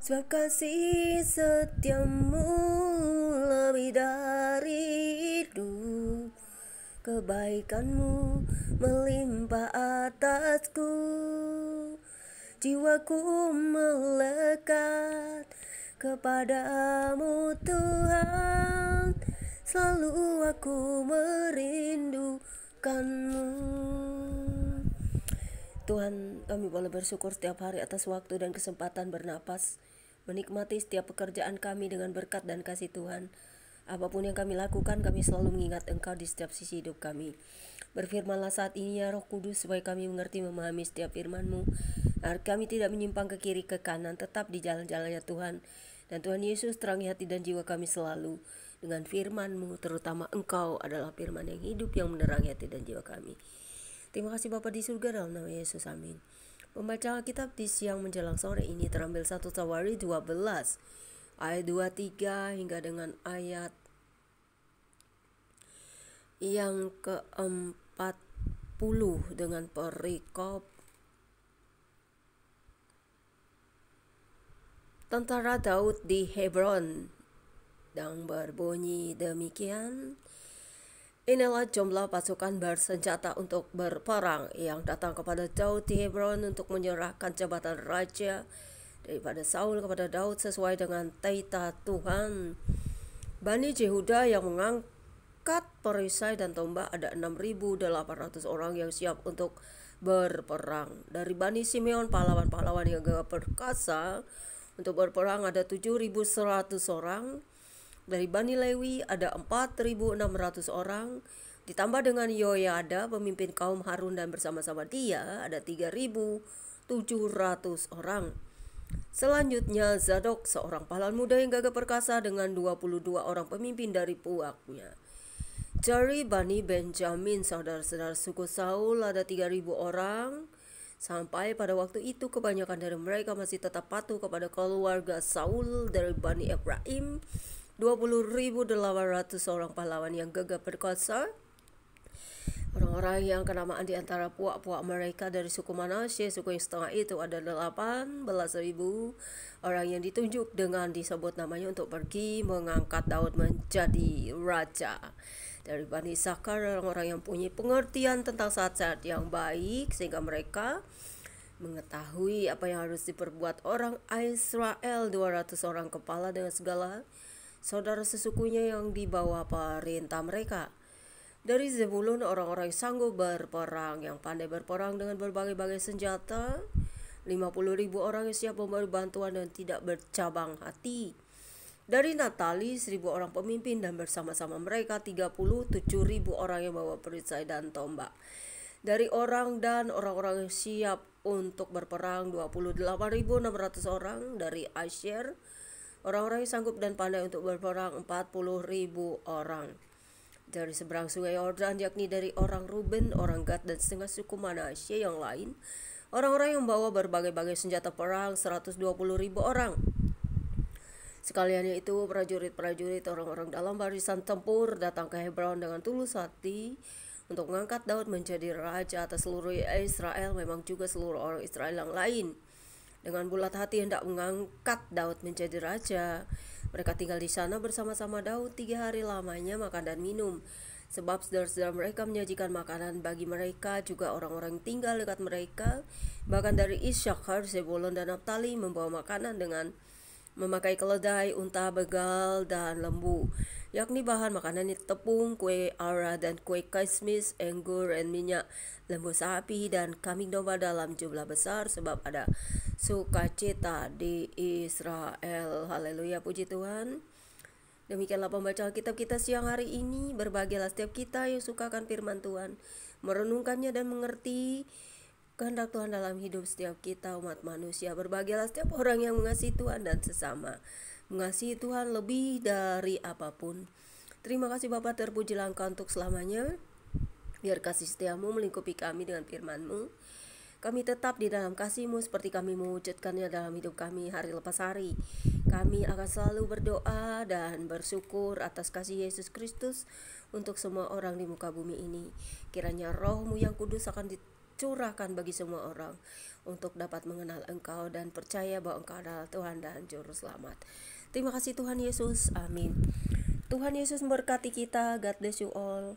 Sebab kasih setiamu lebih dari hidup, kebaikanmu melimpah atasku. Jiwaku melekat kepadamu Tuhan, selalu aku merindukanmu. Tuhan, kami boleh bersyukur setiap hari atas waktu dan kesempatan bernapas, menikmati setiap pekerjaan kami dengan berkat dan kasih Tuhan. Apapun yang kami lakukan, kami selalu mengingat Engkau di setiap sisi hidup kami. Berfirmanlah saat ini ya Roh Kudus, supaya kami mengerti memahami setiap firman-Mu, agar kami tidak menyimpang ke kiri ke kanan, tetap di jalan-jalannya Tuhan. Dan Tuhan Yesus terangi hati dan jiwa kami selalu dengan firman-Mu, terutama Engkau adalah firman yang hidup yang menerangi hati dan jiwa kami. Terima kasih Bapa di surga, dalam nama Yesus, amin. Pembacaan Alkitab di siang menjelang sore ini terambil 1 Tawari 12 ayat 23 hingga dengan ayat yang ke-40 dengan perikop tentara Daud di Hebron, dan berbunyi demikian. Inilah jumlah pasukan bersenjata untuk berperang yang datang kepada Daud di Hebron untuk menyerahkan jabatan raja daripada Saul kepada Daud sesuai dengan taita Tuhan. Bani Yehuda yang mengangkat perisai dan tombak ada 6.800 orang yang siap untuk berperang. Dari Bani Simeon, pahlawan-pahlawan yang gagah perkasa untuk berperang ada 7.100 orang. Dari Bani Lewi ada 4.600 orang, ditambah dengan Yoyada pemimpin kaum Harun, dan bersama-sama dia ada 3.700 orang. Selanjutnya Zadok, seorang pahlawan muda yang gagah perkasa dengan 22 orang pemimpin dari puaknya. Dari Bani Benjamin, saudara-saudara suku Saul, ada 3.000 orang. Sampai pada waktu itu kebanyakan dari mereka masih tetap patuh kepada keluarga Saul. Dari Bani Efraim, 20.800 orang pahlawan yang gagah perkasa. Orang-orang yang kenamaan di antara puak-puak mereka dari suku Manasye, suku yang setengah itu ada 18.000 orang yang ditunjuk dengan disebut namanya untuk pergi mengangkat Daud menjadi raja. Dari Bani Isakar, orang-orang yang punya pengertian tentang saat-saat yang baik sehingga mereka mengetahui apa yang harus diperbuat orang Israel, 200 orang kepala dengan segala saudara sesukunya yang dibawa perintah mereka. Dari Zebulun, orang-orang yang sanggup berperang, yang pandai berperang dengan berbagai-bagai senjata, 50.000 orang yang siap memberi bantuan dan tidak bercabang hati. Dari Natali, 1.000 orang pemimpin dan bersama-sama mereka 37.000 orang yang bawa perisai dan tombak. Dari orang dan orang-orang yang siap untuk berperang 28.600 orang. Dari Asher, orang-orang yang sanggup dan pandai untuk berperang 40.000 orang. Dari seberang sungai Yordan, yakni dari orang Ruben, orang Gad, dan setengah suku Manasye yang lain, orang-orang yang membawa berbagai-bagai senjata perang 120.000 orang. Sekaliannya itu, prajurit-prajurit, orang-orang dalam barisan tempur datang ke Hebron dengan tulus hati untuk mengangkat Daud menjadi raja atas seluruh Israel, memang juga seluruh orang Israel yang lain. Dengan bulat hati hendak mengangkat Daud menjadi raja. Mereka tinggal di sana bersama-sama Daud 3 hari lamanya, makan dan minum. Sebab saudara-saudara mereka menyajikan makanan bagi mereka, juga orang-orang yang tinggal dekat mereka. Bahkan dari Isyakar, Zebulun, dan Naftali membawa makanan dengan memakai keledai, unta, begal, dan lembu, yakni bahan makanannya tepung, kue ara, dan kue kismis, anggur, dan minyak, lembu sapi, dan kambing domba dalam jumlah besar, sebab ada sukacita di Israel. Haleluya, puji Tuhan. Demikianlah pembacaan kitab kita siang hari ini. Berbahagialah setiap kita yang sukakan firman Tuhan, merenungkannya dan mengerti kehendak Tuhan dalam hidup setiap kita umat manusia. Berbahagialah setiap orang yang mengasihi Tuhan dan sesama, mengasihi Tuhan lebih dari apapun. Terima kasih Bapa, terpujilah Engkau untuk selamanya. Biar kasih setiamu melingkupi kami dengan firman-Mu. Kami tetap di dalam kasih-Mu seperti kami mewujudkannya dalam hidup kami hari lepas hari. Kami akan selalu berdoa dan bersyukur atas kasih Yesus Kristus untuk semua orang di muka bumi ini. Kiranya Roh-Mu yang kudus akan curahkan bagi semua orang untuk dapat mengenal Engkau dan percaya bahwa Engkau adalah Tuhan dan Juru Selamat. Terima kasih Tuhan Yesus, amin. Tuhan Yesus memberkati kita. God bless you all.